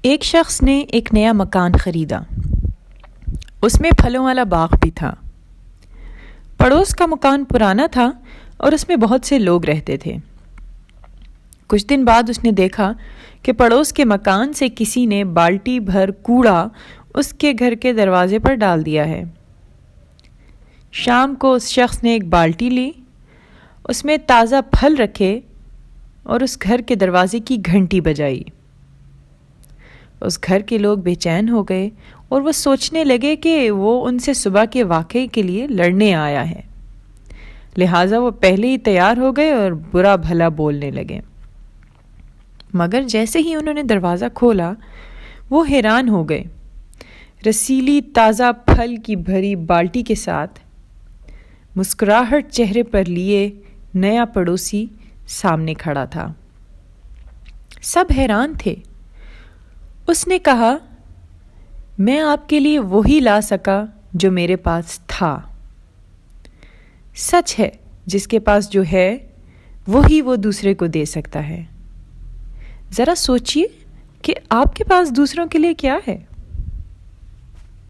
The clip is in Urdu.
ایک شخص نے ایک نیا مکان خریدا۔ اس میں پھلوں والا باغ بھی تھا۔ پڑوس کا مکان پرانا تھا اور اس میں بہت سے لوگ رہتے تھے۔ کچھ دن بعد اس نے دیکھا کہ پڑوس کے مکان سے کسی نے بالٹی بھر کوڑا اس کے گھر کے دروازے پر ڈال دیا ہے۔ شام کو اس شخص نے ایک بالٹی لی، اس میں تازہ پھل رکھے اور اس گھر کے دروازے کی گھنٹی بجائی۔ اس گھر کے لوگ بے چین ہو گئے اور وہ سوچنے لگے کہ وہ ان سے صبح کے واقعے کے لیے لڑنے آیا ہے، لہٰذا وہ پہلے ہی تیار ہو گئے اور برا بھلا بولنے لگے۔ مگر جیسے ہی انہوں نے دروازہ کھولا وہ حیران ہو گئے۔ رسیلی تازہ پھل کی بھری بالٹی کے ساتھ مسکراہٹ چہرے پر لیے نیا پڑوسی سامنے کھڑا تھا۔ سب حیران تھے۔ اس نے کہا، میں آپ کے لیے وہی لا سکا جو میرے پاس تھا۔ سچ ہے، جس کے پاس جو ہے وہی وہ دوسرے کو دے سکتا ہے۔ ذرا سوچئے کہ آپ کے پاس دوسروں کے لیے کیا ہے۔